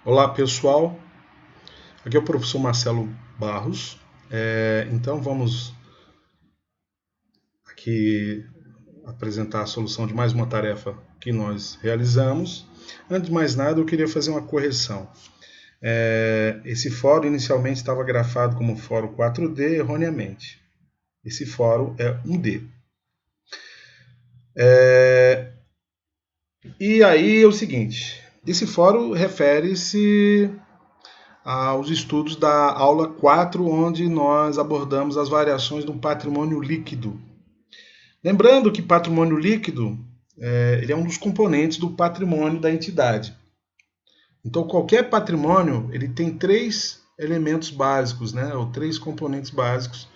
Olá pessoal, aqui é o professor Marcelo Barros. Então vamos aqui apresentar a solução de mais uma tarefa que nós realizamos. Antes de mais nada, eu queria fazer uma correção. Esse fórum inicialmente estava grafado como fórum 4D erroneamente. Esse fórum é 1D. E aí é o seguinte, esse fórum refere-se aos estudos da aula 4, onde nós abordamos as variações do patrimônio líquido. Lembrando que patrimônio líquido ele é um dos componentes do patrimônio da entidade. Então, qualquer patrimônio ele tem três elementos básicos, né, ou três componentes básicos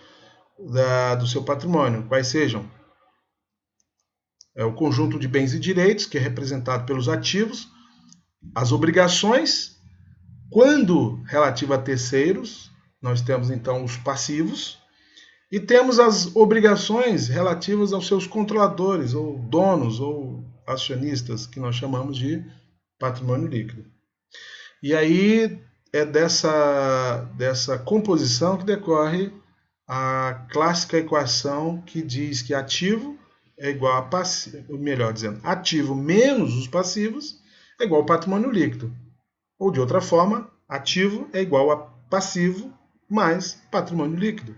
do seu patrimônio, quais sejam o conjunto de bens e direitos, que é representado pelos ativos, as obrigações, quando relativo a terceiros, nós temos então os passivos, e temos as obrigações relativas aos seus controladores, ou donos, ou acionistas, que nós chamamos de patrimônio líquido. E aí é dessa composição que decorre a clássica equação que diz que ativo é igual a passivo, melhor dizendo, ativo menos os passivos é igual ao patrimônio líquido. Ou de outra forma, ativo é igual a passivo mais patrimônio líquido.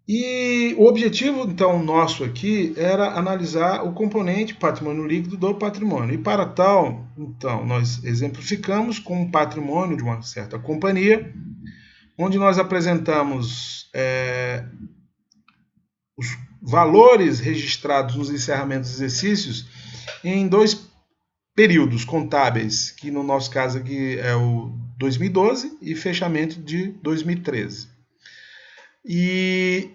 E o objetivo, então, nosso aqui era analisar o componente patrimônio líquido do patrimônio. E para tal, então, nós exemplificamos com um patrimônio de uma certa companhia, onde nós apresentamos os valores registrados nos encerramentos dos exercícios em dois períodos contábeis, que no nosso caso aqui é o 2012 e fechamento de 2013. E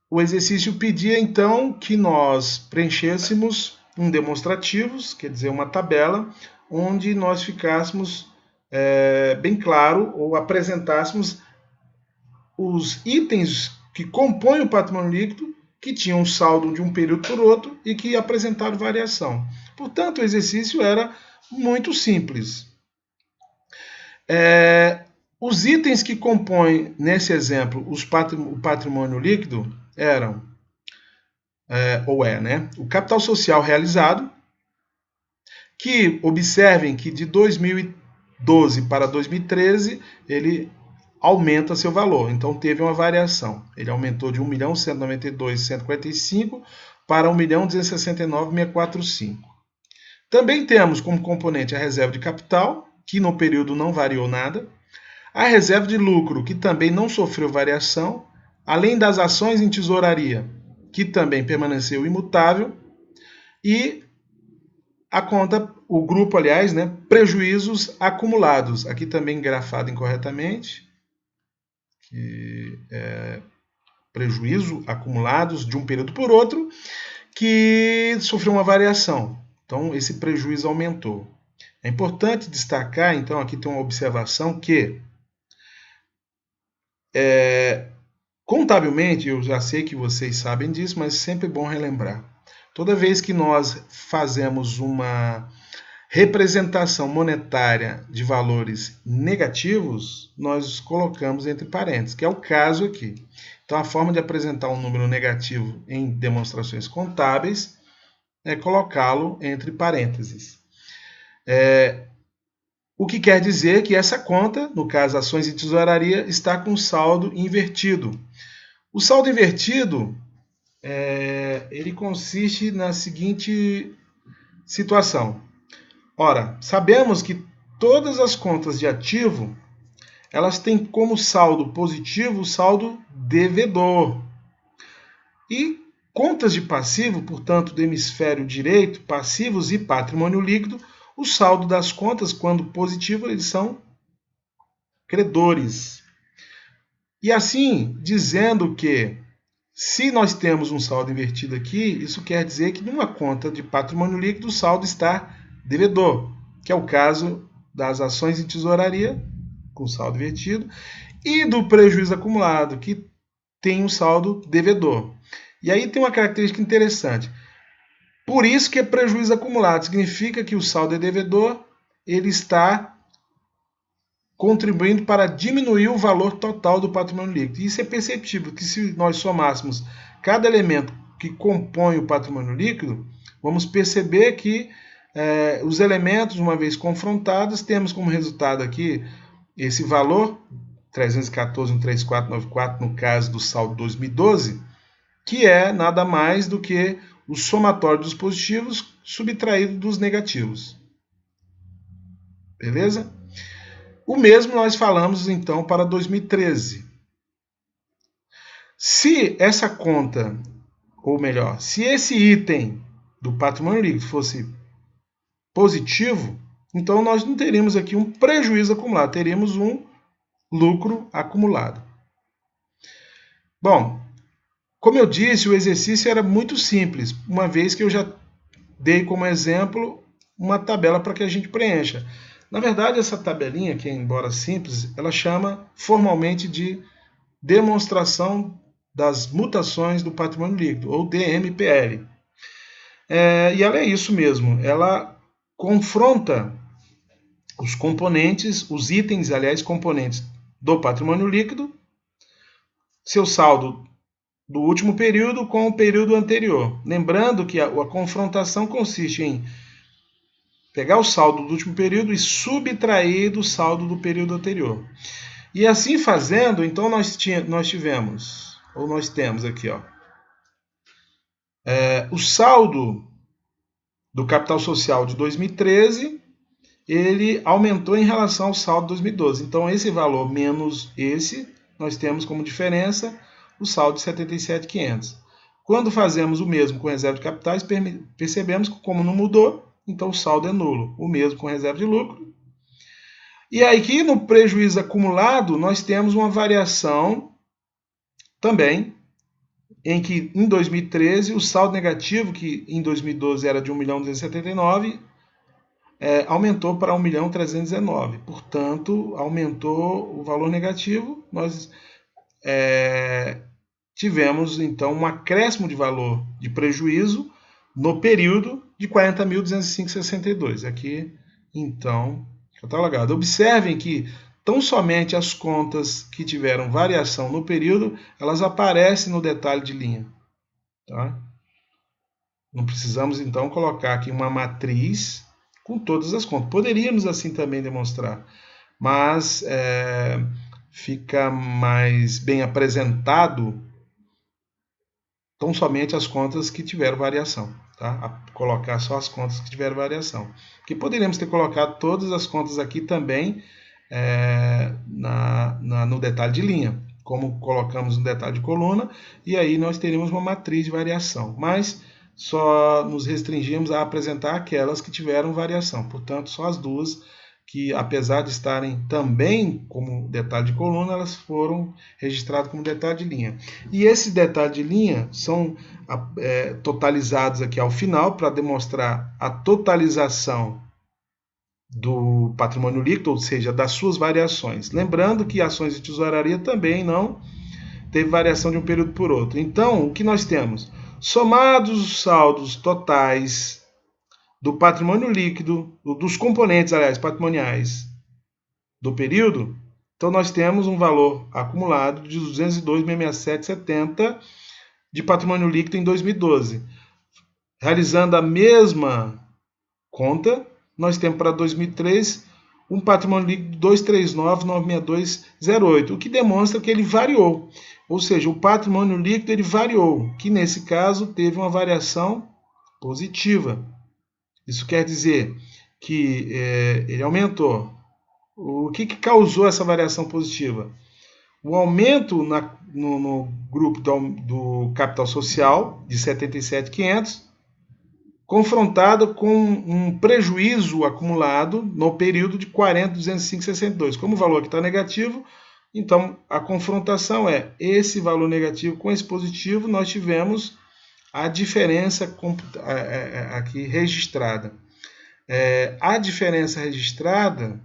o exercício pedia, então, que nós preenchêssemos um demonstrativos, quer dizer, uma tabela, onde nós ficássemos bem claro, ou apresentássemos os itens que compõem o patrimônio líquido, que tinham um saldo de um período por outro e que apresentaram variação. Portanto, o exercício era muito simples. Os itens que compõem, nesse exemplo, o patrimônio líquido eram, o capital social realizado, que observem que de 2012 para 2013 ele aumenta seu valor. Então teve uma variação. Ele aumentou de 1.192.155 para 1.269.645. Também temos como componente a reserva de capital, que no período não variou nada, a reserva de lucro, que também não sofreu variação, além das ações em tesouraria, que também permaneceu imutável, e a conta, o grupo, aliás, né, prejuízos acumulados, aqui também grafado incorretamente, que é prejuízo acumulados de um período por outro, que sofreu uma variação. Então, esse prejuízo aumentou. É importante destacar, então, aqui tem uma observação que contabilmente, eu já sei que vocês sabem disso, mas sempre é bom relembrar. Toda vez que nós fazemos uma representação monetária de valores negativos, nós colocamos entre parênteses, que é o caso aqui. Então, a forma de apresentar um número negativo em demonstrações contábeis é colocá-lo entre parênteses. O que quer dizer que essa conta, no caso ações e tesouraria, está com saldo invertido. O saldo invertido ele consiste na seguinte situação. Ora, sabemos que todas as contas de ativo elas têm como saldo positivo o saldo devedor. E contas de passivo, portanto, do hemisfério direito, passivos e patrimônio líquido, o saldo das contas, quando positivo, eles são credores. E assim, dizendo que se nós temos um saldo invertido aqui, isso quer dizer que numa conta de patrimônio líquido o saldo está devedor, que é o caso das ações em tesouraria, com saldo invertido, e do prejuízo acumulado, que tem um saldo devedor. E aí tem uma característica interessante. Por isso que é prejuízo acumulado, significa que o saldo é devedor ele está contribuindo para diminuir o valor total do patrimônio líquido. Isso é perceptível, que se nós somássemos cada elemento que compõe o patrimônio líquido, vamos perceber que os elementos, uma vez confrontados, temos como resultado aqui esse valor, 314,13494, no caso do saldo 2012, que é nada mais do que o somatório dos positivos subtraído dos negativos. Beleza? O mesmo nós falamos, então, para 2013. Se essa conta, ou melhor, se esse item do patrimônio líquido fosse positivo, então nós não teríamos aqui um prejuízo acumulado, teríamos um lucro acumulado. Bom, como eu disse, o exercício era muito simples, uma vez que eu já dei como exemplo uma tabela para que a gente preencha. Na verdade, essa tabelinha, que embora simples, ela chama formalmente de demonstração das mutações do patrimônio líquido, ou DMPL. E ela é isso mesmo, ela confronta os componentes, os itens, aliás, componentes do patrimônio líquido, seu saldo do último período com o período anterior. Lembrando que a confrontação consiste em pegar o saldo do último período e subtrair do saldo do período anterior. E assim fazendo, então nós temos aqui, o saldo do capital social de 2013, ele aumentou em relação ao saldo de 2012. Então esse valor menos esse, nós temos como diferença o saldo de 77.500. Quando fazemos o mesmo com reserva de capitais, percebemos que como não mudou, então o saldo é nulo. O mesmo com reserva de lucro. E aí aqui no prejuízo acumulado, nós temos uma variação também, em que em 2013 o saldo negativo, que em 2012 era de 1.279.000, aumentou para 1.319.000. Portanto, aumentou o valor negativo. Nós tivemos, então, um acréscimo de valor de prejuízo no período de 40.205,62. Aqui, então, catalogado. Observem que tão somente as contas que tiveram variação no período, elas aparecem no detalhe de linha. Tá? Não precisamos, então, colocar aqui uma matriz com todas as contas. Poderíamos assim também demonstrar, mas fica mais bem apresentado tão somente as contas que tiveram variação. Tá? Colocar só as contas que tiveram variação. Porque poderíamos ter colocado todas as contas aqui também no detalhe de linha, como colocamos no detalhe de coluna, e aí nós teríamos uma matriz de variação. Mas só nos restringimos a apresentar aquelas que tiveram variação. Portanto, só as duas que, apesar de estarem também como detalhe de coluna, elas foram registradas como detalhe de linha. E esses detalhes de linha são totalizados aqui ao final para demonstrar a totalização do patrimônio líquido, ou seja, das suas variações. Lembrando que ações de tesouraria também não teve variação de um período por outro. Então, o que nós temos? Somados os saldos totais do patrimônio líquido, dos componentes, aliás, patrimoniais do período, então nós temos um valor acumulado de 202.667,70 de patrimônio líquido em 2012. Realizando a mesma conta, nós temos para 2003 um patrimônio líquido de 239.962,08, o que demonstra que ele variou. Ou seja, o patrimônio líquido ele variou, que nesse caso teve uma variação positiva. Isso quer dizer que ele aumentou. O que causou essa variação positiva? O aumento no grupo do capital social de 77.500, confrontado com um prejuízo acumulado no período de 40.205,62. Como o valor aqui está negativo, então a confrontação é esse valor negativo com esse positivo, nós tivemos a diferença aqui registrada. A diferença registrada,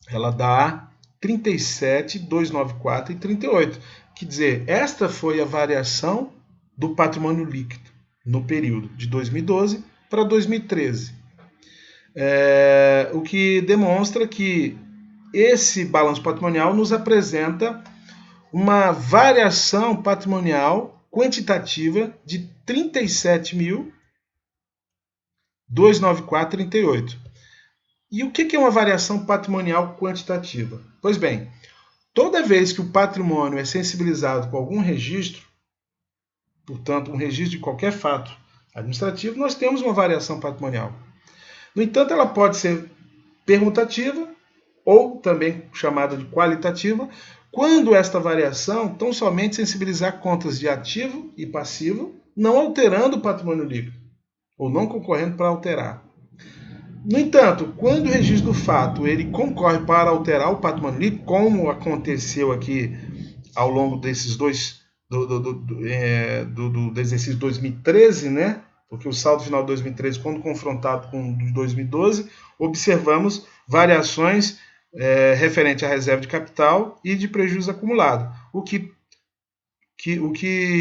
ela dá 37.294,38. Quer dizer, esta foi a variação do patrimônio líquido no período de 2012 para 2013. o que demonstra que esse balanço patrimonial nos apresenta uma variação patrimonial quantitativa de 37.294,38. E o que é uma variação patrimonial quantitativa? Pois bem, toda vez que o patrimônio é sensibilizado com algum registro, portanto, um registro de qualquer fato administrativo, nós temos uma variação patrimonial. No entanto, ela pode ser permutativa ou também chamada de qualitativa, quando esta variação tão somente sensibilizar contas de ativo e passivo, não alterando o patrimônio líquido, ou não concorrendo para alterar. No entanto, quando o registro do fato ele concorre para alterar o patrimônio líquido, como aconteceu aqui ao longo desses do exercício 2013, né? Porque o saldo final de 2013, quando confrontado com o de 2012, observamos variações referente à reserva de capital e de prejuízo acumulado, o que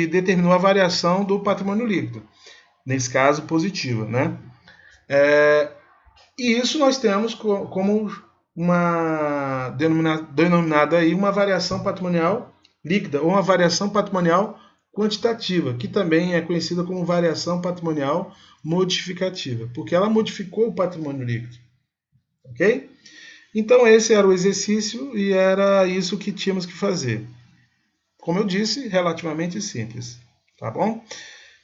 determinou a variação do patrimônio líquido, nesse caso positiva, né? E isso nós temos como uma denominada aí uma variação patrimonial líquida ou uma variação patrimonial quantitativa, que também é conhecida como variação patrimonial modificativa, porque ela modificou o patrimônio líquido. Ok? Então esse era o exercício e era isso que tínhamos que fazer. Como eu disse, relativamente simples. Tá bom?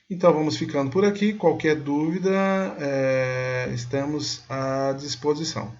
Então vamos ficando por aqui. Qualquer dúvida, estamos à disposição.